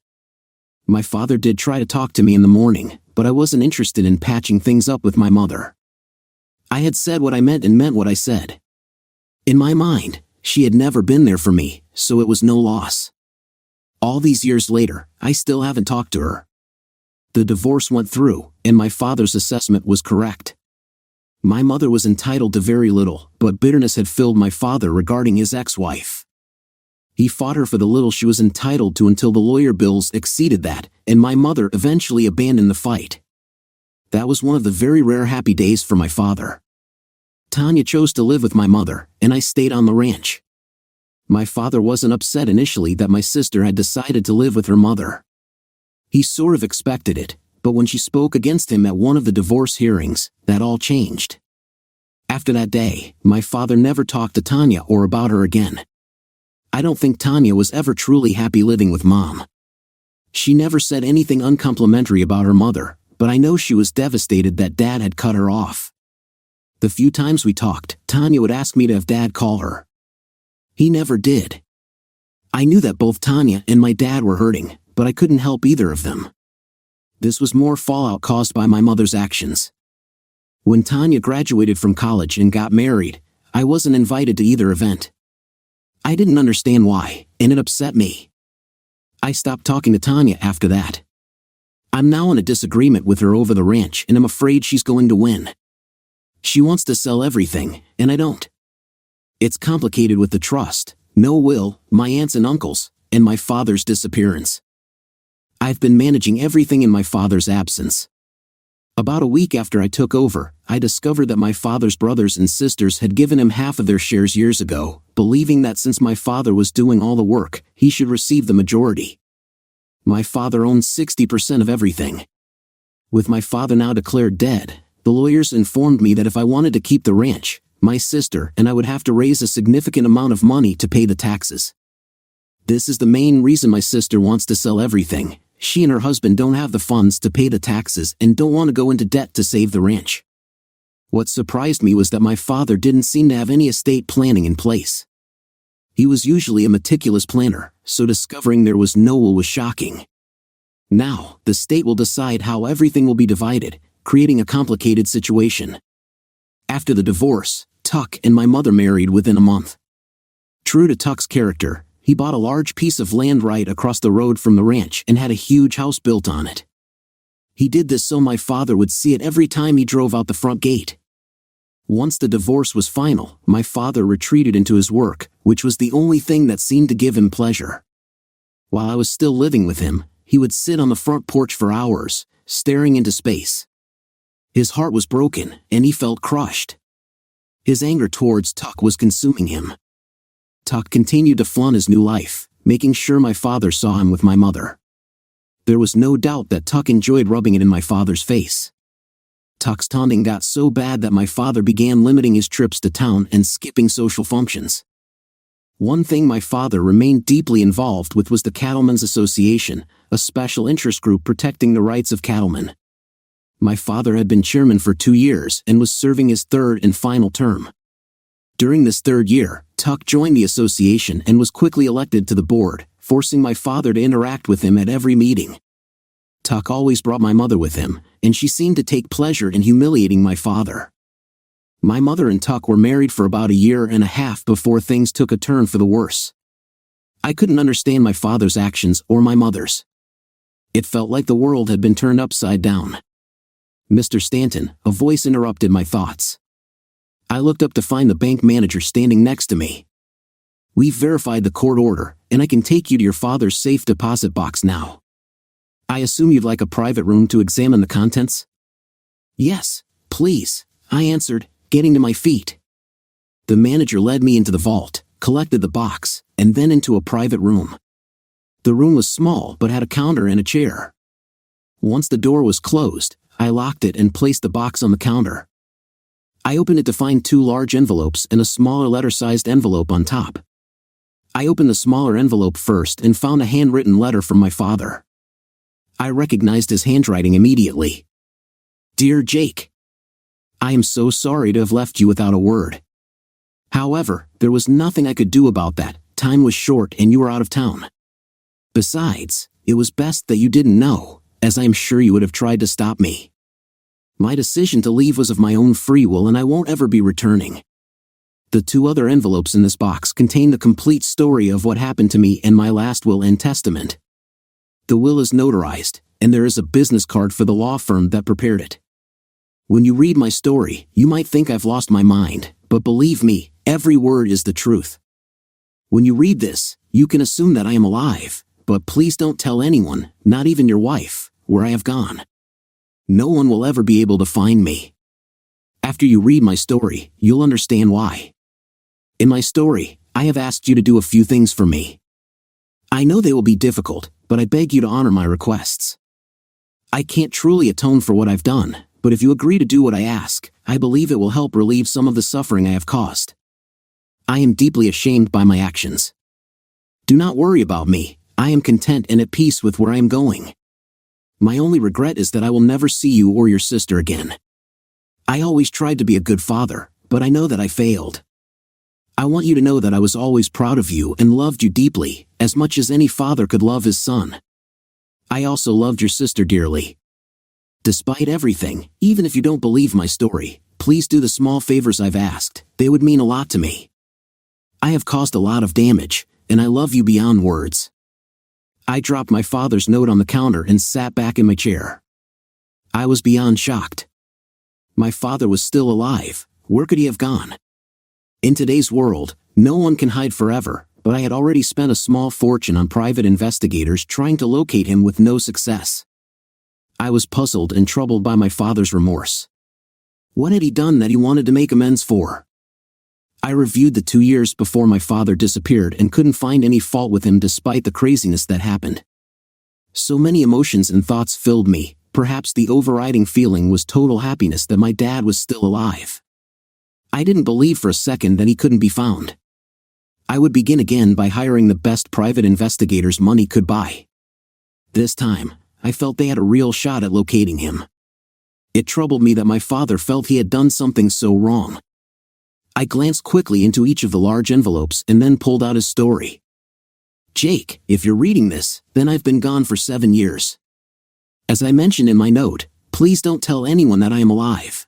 My father did try to talk to me in the morning, but I wasn't interested in patching things up with my mother. I had said what I meant and meant what I said. In my mind, she had never been there for me, so it was no loss. All these years later, I still haven't talked to her. The divorce went through, and my father's assessment was correct. My mother was entitled to very little, but bitterness had filled my father regarding his ex-wife. He fought her for the little she was entitled to until the lawyer bills exceeded that, and my mother eventually abandoned the fight. That was one of the very rare happy days for my father. Tanya chose to live with my mother, and I stayed on the ranch. My father wasn't upset initially that my sister had decided to live with her mother. He sort of expected it, but when she spoke against him at one of the divorce hearings, that all changed. After that day, my father never talked to Tanya or about her again. I don't think Tanya was ever truly happy living with Mom. She never said anything uncomplimentary about her mother, but I know she was devastated that Dad had cut her off. The few times we talked, Tanya would ask me to have Dad call her. He never did. I knew that both Tanya and my dad were hurting, but I couldn't help either of them. This was more fallout caused by my mother's actions. When Tanya graduated from college and got married, I wasn't invited to either event. I didn't understand why, and it upset me. I stopped talking to Tanya after that. I'm now in a disagreement with her over the ranch, and I'm afraid she's going to win. She wants to sell everything, and I don't. It's complicated with the trust, no will, my aunts and uncles, and my father's disappearance. I've been managing everything in my father's absence. About a week after I took over, I discovered that my father's brothers and sisters had given him half of their shares years ago, believing that since my father was doing all the work, he should receive the majority. My father owned 60% of everything. With my father now declared dead, the lawyers informed me that if I wanted to keep the ranch, my sister and I would have to raise a significant amount of money to pay the taxes. This is the main reason my sister wants to sell everything. She and her husband don't have the funds to pay the taxes and don't want to go into debt to save the ranch. What surprised me was that my father didn't seem to have any estate planning in place. He was usually a meticulous planner, so discovering there was no will was shocking. Now, the state will decide how everything will be divided, creating a complicated situation. After the divorce, Tuck and my mother married within a month. True to Tuck's character, he bought a large piece of land right across the road from the ranch and had a huge house built on it. He did this so my father would see it every time he drove out the front gate. Once the divorce was final, my father retreated into his work, which was the only thing that seemed to give him pleasure. While I was still living with him, he would sit on the front porch for hours, staring into space. His heart was broken, and he felt crushed. His anger towards Tuck was consuming him. Tuck continued to flaunt his new life, making sure my father saw him with my mother. There was no doubt that Tuck enjoyed rubbing it in my father's face. Tuck's taunting got so bad that my father began limiting his trips to town and skipping social functions. One thing my father remained deeply involved with was the Cattlemen's Association, a special interest group protecting the rights of cattlemen. My father had been chairman for 2 years and was serving his third and final term. During this third year, Tuck joined the association and was quickly elected to the board, forcing my father to interact with him at every meeting. Tuck always brought my mother with him, and she seemed to take pleasure in humiliating my father. My mother and Tuck were married for about 1.5 years before things took a turn for the worse. I couldn't understand my father's actions or my mother's. It felt like the world had been turned upside down. "Mr. Stanton," a voice interrupted my thoughts. I looked up to find the bank manager standing next to me. "We've verified the court order, and I can take you to your father's safe deposit box now. I assume you'd like a private room to examine the contents?" "Yes, please," I answered, getting to my feet. The manager led me into the vault, collected the box, and then into a private room. The room was small but had a counter and a chair. Once the door was closed, I locked it and placed the box on the counter. I opened it to find 2 large envelopes and a smaller letter-sized envelope on top. I opened the smaller envelope first and found a handwritten letter from my father. I recognized his handwriting immediately. "Dear Jake, I am so sorry to have left you without a word. However, there was nothing I could do about that. Time was short and you were out of town. Besides, it was best that you didn't know, as I am sure you would have tried to stop me. My decision to leave was of my own free will and I won't ever be returning." The 2 other envelopes in this box contain the complete story of what happened to me and my last will and testament. The will is notarized, and there is a business card for the law firm that prepared it. When you read my story, you might think I've lost my mind, but believe me, every word is the truth. When you read this, you can assume that I am alive, but please don't tell anyone, not even your wife, where I have gone. No one will ever be able to find me. After you read my story, you'll understand why. In my story, I have asked you to do a few things for me. I know they will be difficult, but I beg you to honor my requests. I can't truly atone for what I've done, but if you agree to do what I ask, I believe it will help relieve some of the suffering I have caused. I am deeply ashamed by my actions. Do not worry about me, I am content and at peace with where I am going. My only regret is that I will never see you or your sister again. I always tried to be a good father, but I know that I failed. I want you to know that I was always proud of you and loved you deeply, as much as any father could love his son. I also loved your sister dearly. Despite everything, even if you don't believe my story, please do the small favors I've asked, they would mean a lot to me. I have caused a lot of damage, and I love you beyond words." I dropped my father's note on the counter and sat back in my chair. I was beyond shocked. My father was still alive. Where could he have gone? In today's world, no one can hide forever, but I had already spent a small fortune on private investigators trying to locate him with no success. I was puzzled and troubled by my father's remorse. What had he done that he wanted to make amends for? I reviewed the 2 years before my father disappeared and couldn't find any fault with him despite the craziness that happened. So many emotions and thoughts filled me. Perhaps the overriding feeling was total happiness that my dad was still alive. I didn't believe for a second that he couldn't be found. I would begin again by hiring the best private investigators money could buy. This time, I felt they had a real shot at locating him. It troubled me that my father felt he had done something so wrong. I glanced quickly into each of the large envelopes and then pulled out his story. "Jake, if you're reading this, then I've been gone for 7 years. As I mentioned in my note, please don't tell anyone that I am alive.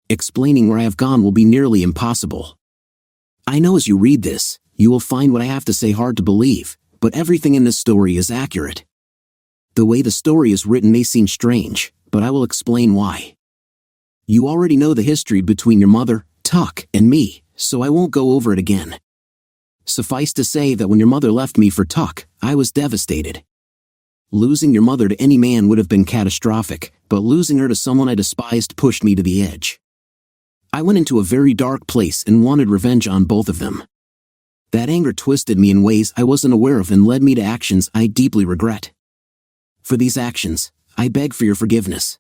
Explaining where I have gone will be nearly impossible. I know as you read this, you will find what I have to say hard to believe, but everything in this story is accurate. The way the story is written may seem strange, but I will explain why. You already know the history between your mother, Tuck, and me, so I won't go over it again. Suffice to say that when your mother left me for Tuck, I was devastated. Losing your mother to any man would have been catastrophic, but losing her to someone I despised pushed me to the edge. I went into a very dark place and wanted revenge on both of them. That anger twisted me in ways I wasn't aware of and led me to actions I deeply regret. For these actions, I beg for your forgiveness.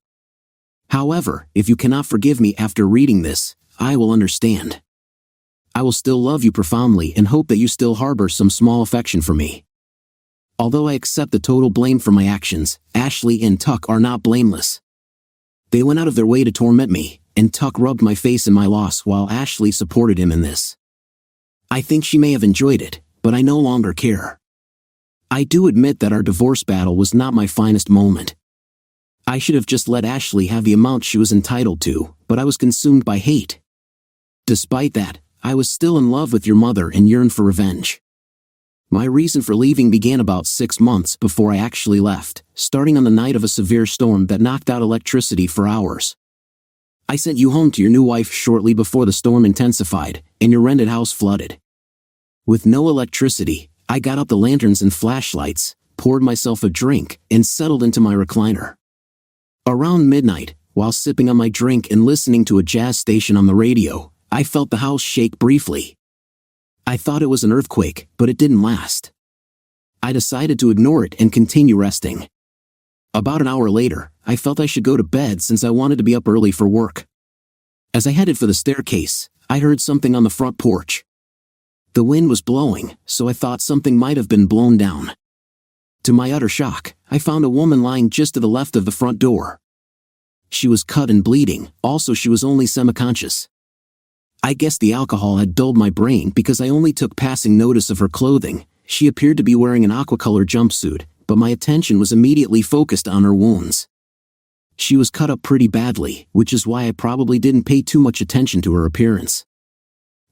However, if you cannot forgive me after reading this, I will understand. I will still love you profoundly and hope that you still harbor some small affection for me. Although I accept the total blame for my actions, Ashley and Tuck are not blameless. They went out of their way to torment me, and Tuck rubbed my face in my loss while Ashley supported him in this. I think she may have enjoyed it, but I no longer care. I do admit that our divorce battle was not my finest moment. I should have just let Ashley have the amount she was entitled to, but I was consumed by hate. Despite that, I was still in love with your mother and yearned for revenge. My reason for leaving began about 6 months before I actually left, starting on the night of a severe storm that knocked out electricity for hours. I sent you home to your new wife shortly before the storm intensified, and your rented house flooded. With no electricity, I got out the lanterns and flashlights, poured myself a drink, and settled into my recliner. Around midnight, while sipping on my drink and listening to a jazz station on the radio, I felt the house shake briefly. I thought it was an earthquake, but it didn't last. I decided to ignore it and continue resting. About an hour later, I felt I should go to bed since I wanted to be up early for work. As I headed for the staircase, I heard something on the front porch. The wind was blowing, so I thought something might have been blown down. To my utter shock, I found a woman lying just to the left of the front door. She was cut and bleeding, also she was only semi-conscious. I guess the alcohol had dulled my brain because I only took passing notice of her clothing. She appeared to be wearing an aquacolor jumpsuit, but my attention was immediately focused on her wounds. She was cut up pretty badly, which is why I probably didn't pay too much attention to her appearance.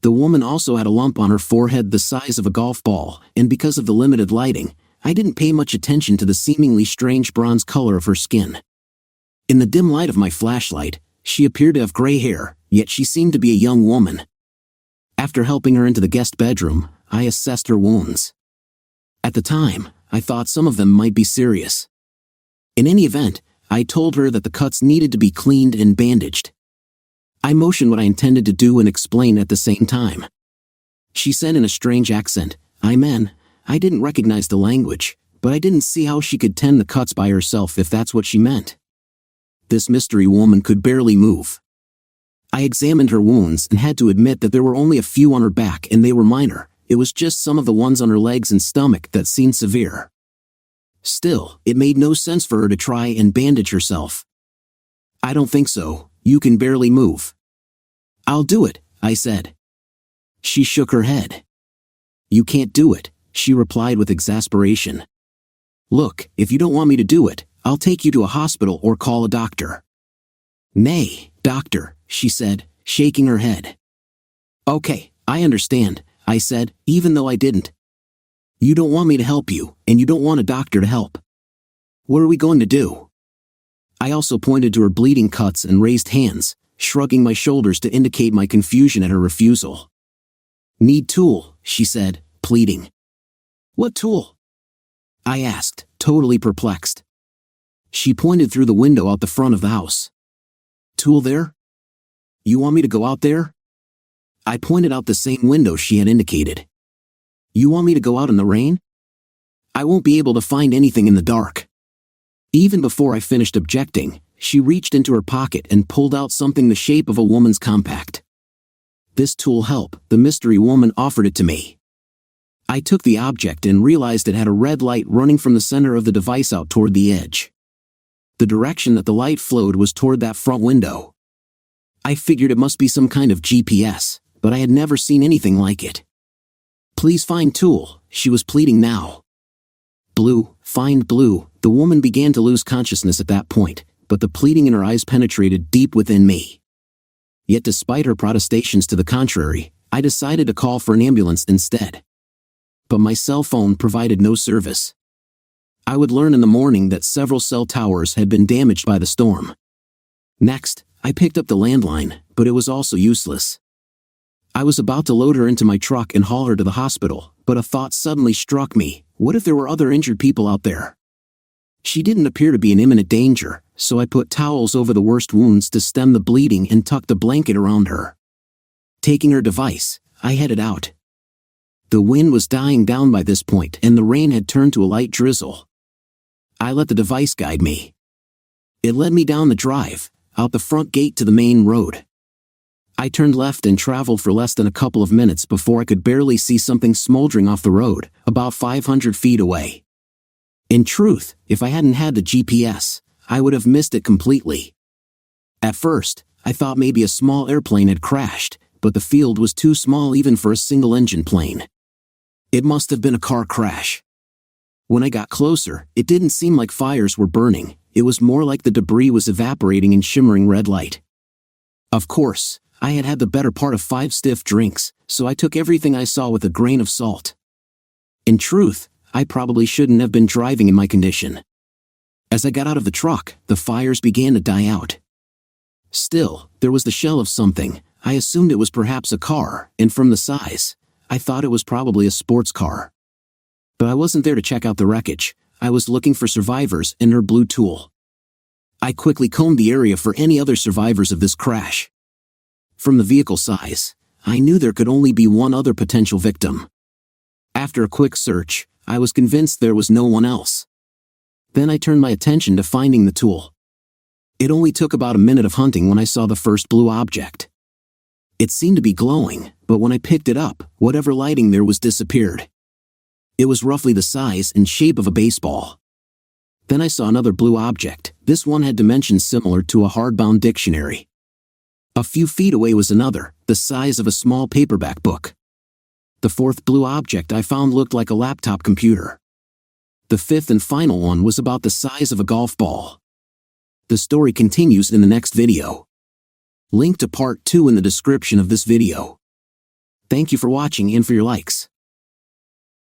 The woman also had a lump on her forehead the size of a golf ball, and because of the limited lighting, I didn't pay much attention to the seemingly strange bronze color of her skin. In the dim light of my flashlight, she appeared to have gray hair, yet she seemed to be a young woman. After helping her into the guest bedroom, I assessed her wounds. At the time, I thought some of them might be serious. In any event, I told her that the cuts needed to be cleaned and bandaged. I motioned what I intended to do and explained at the same time. She said in a strange accent, "Amen." I didn't recognize the language, but I didn't see how she could tend the cuts by herself if that's what she meant. This mystery woman could barely move. I examined her wounds and had to admit that there were only a few on her back and they were minor. It was just some of the ones on her legs and stomach that seemed severe. Still, it made no sense for her to try and bandage herself. "I don't think so. You can barely move." "I'll do it," I said. She shook her head. "You can't do it," she replied with exasperation. "Look, if you don't want me to do it, I'll take you to a hospital or call a doctor." "Nay, doctor," she said, shaking her head. "Okay, I understand," I said, even though I didn't. "You don't want me to help you, and you don't want a doctor to help. What are we going to do?" I also pointed to her bleeding cuts and raised hands, shrugging my shoulders to indicate my confusion at her refusal. "Need tool," she said, pleading. "What tool?" I asked, totally perplexed. She pointed through the window out the front of the house. "Tool there? You want me to go out there?" I pointed out the same window she had indicated. "You want me to go out in the rain? I won't be able to find anything in the dark." Even before I finished objecting, she reached into her pocket and pulled out something the shape of a woman's compact. "This tool help," the mystery woman offered it to me. I took the object and realized it had a red light running from the center of the device out toward the edge. The direction that the light flowed was toward that front window. I figured it must be some kind of GPS, but I had never seen anything like it. "Please find tool," she was pleading now. "Blue, find blue," The woman began to lose consciousness at that point, but the pleading in her eyes penetrated deep within me. Yet despite her protestations to the contrary, I decided to call for an ambulance instead. But my cell phone provided no service. I would learn in the morning that several cell towers had been damaged by the storm. Next, I picked up the landline, but it was also useless. I was about to load her into my truck and haul her to the hospital, but a thought suddenly struck me. What if there were other injured people out there? She didn't appear to be in imminent danger, so I put towels over the worst wounds to stem the bleeding and tucked a blanket around her. Taking her device, I headed out. The wind was dying down by this point and the rain had turned to a light drizzle. I let the device guide me. It led me down the drive, out the front gate to the main road. I turned left and traveled for less than a couple of minutes before I could barely see something smoldering off the road, about 500 feet away. In truth, if I hadn't had the GPS, I would have missed it completely. At first, I thought maybe a small airplane had crashed, but the field was too small even for a single-engine plane. It must have been a car crash. When I got closer, it didn't seem like fires were burning, it was more like the debris was evaporating in shimmering red light. Of course, I had had the better part of 5 stiff drinks, so I took everything I saw with a grain of salt. In truth, I probably shouldn't have been driving in my condition. As I got out of the truck, the fires began to die out. Still, there was the shell of something. I assumed it was perhaps a car, and from the size, I thought it was probably a sports car. But I wasn't there to check out the wreckage. I was looking for survivors and her blue tool. I quickly combed the area for any other survivors of this crash. From the vehicle size, I knew there could only be one other potential victim. After a quick search, I was convinced there was no one else. Then I turned my attention to finding the tool. It only took about a minute of hunting when I saw the first blue object. It seemed to be glowing, but when I picked it up, whatever lighting there was disappeared. It was roughly the size and shape of a baseball. Then I saw another blue object. This one had dimensions similar to a hardbound dictionary. A few feet away was another, the size of a small paperback book. The fourth blue object I found looked like a laptop computer. The fifth and final one was about the size of a golf ball. The story continues in the next video. Link to part 2 in the description of this video. Thank you for watching and for your likes.